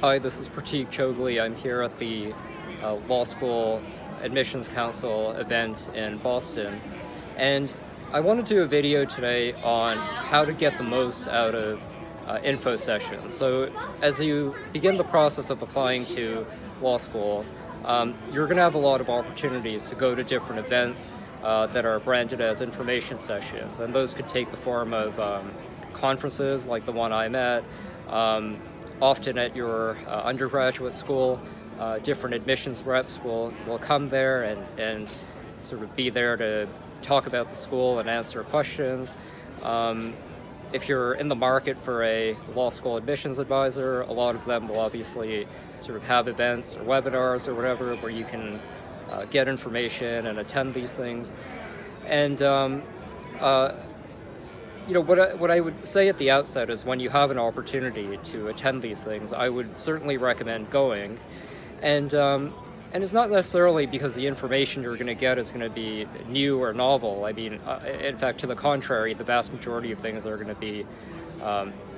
Hi, this is Chougule. I'm here at the Law School Admissions Council event in Boston, and I want to do a video today on how to get the most out of info sessions. So as you begin the process of applying to law school, you're going to have a lot of opportunities to go to different events that are branded as information sessions, and those could take the form of conferences like the one I'm at. Often at your undergraduate school, different admissions reps will come there and sort of be there to talk about the school and answer questions. If you're in the market for a law school admissions advisor, a lot of them will obviously sort of have events or webinars or whatever where you can get information and attend these things. And what I would say at the outset is when you have an opportunity to attend these things, I would certainly recommend going. And it's not necessarily because the information you're going to get is going to be new or novel. I mean, in fact, to the contrary, the vast majority of things are going to be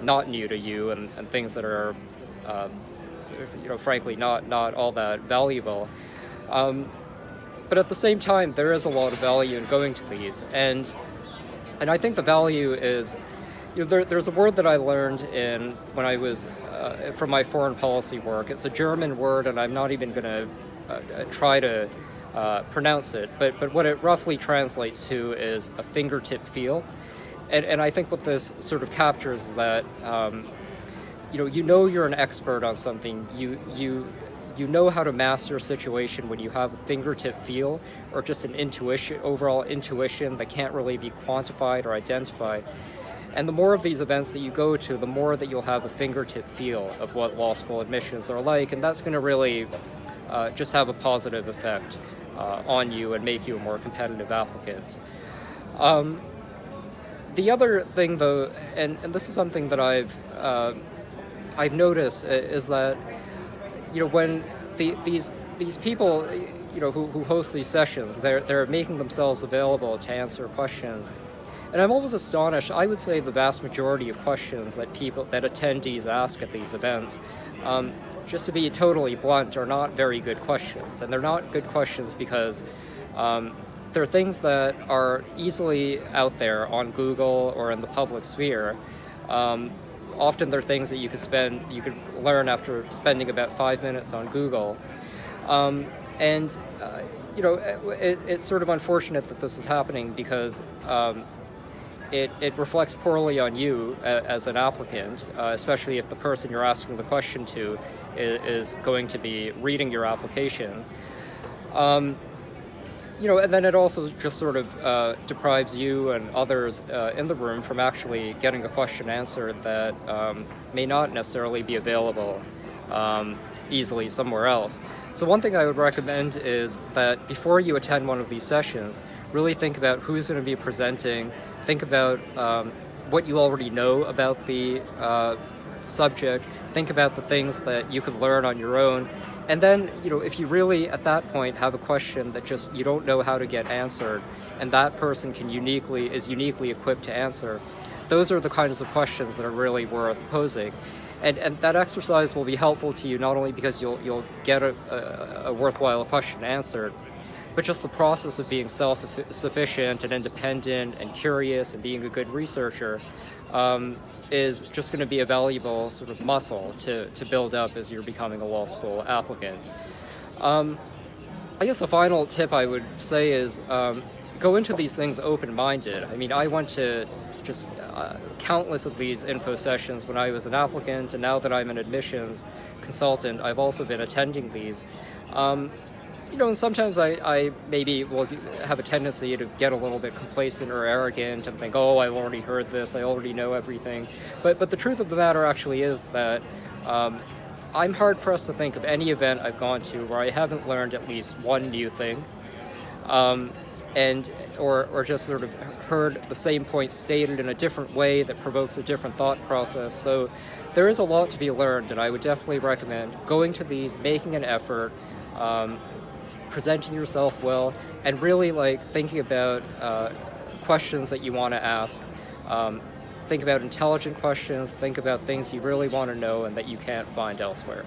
not new to you and things that are, frankly, not all that valuable. But at the same time, there is a lot of value in going to these. And I think the value is, there's a word that I learned when I was, from my foreign policy work. It's a German word, and I'm not even going to try to pronounce it. But what it roughly translates to is a fingertip feel. And I think what this sort of captures is that, you're an expert on something. You know how to master a situation when you have a fingertip feel or just an overall intuition that can't really be quantified or identified. And the more of these events that you go to, the more that you'll have a fingertip feel of what law school admissions are like, and that's going to really just have a positive effect on you and make you a more competitive applicant. The other thing, though, and this is something that I've noticed, is that when these people, who host these sessions, they're making themselves available to answer questions, and I'm always astonished. I would say the vast majority of questions that attendees ask at these events, just to be totally blunt, are not very good questions, and they're not good questions because they're things that are easily out there on Google or in the public sphere. Often they're things that you could learn after spending about 5 minutes on Google. It's sort of unfortunate that this is happening because it reflects poorly on you as an applicant, especially if the person you're asking the question to is going to be reading your application. And then it also just sort of deprives you and others in the room from actually getting a question answered that may not necessarily be available easily somewhere else. So one thing I would recommend is that before you attend one of these sessions, really think about who's going to be presenting, think about what you already know about the subject, think about the things that you could learn on your own. And then, if you really, at that point, have a question that just you don't know how to get answered, and that person is uniquely equipped to answer, those are the kinds of questions that are really worth posing. And that exercise will be helpful to you not only because you'll get a worthwhile question answered, but just the process of being self-sufficient and independent and curious and being a good researcher is just going to be a valuable sort of muscle to build up as you're becoming a law school applicant. I guess the final tip I would say is go into these things open-minded. I mean, I went to just countless of these info sessions when I was an applicant, and now that I'm an admissions consultant, I've also been attending these. And sometimes I maybe will have a tendency to get a little bit complacent or arrogant and think, oh, I've already heard this, I already know everything. But the truth of the matter actually is that I'm hard-pressed to think of any event I've gone to where I haven't learned at least one new thing, or just sort of heard the same point stated in a different way that provokes a different thought process. So there is a lot to be learned, and I would definitely recommend going to these, making an effort, presenting yourself well, and really thinking about questions that you want to ask. think about intelligent questions, think about things you really want to know and that you can't find elsewhere.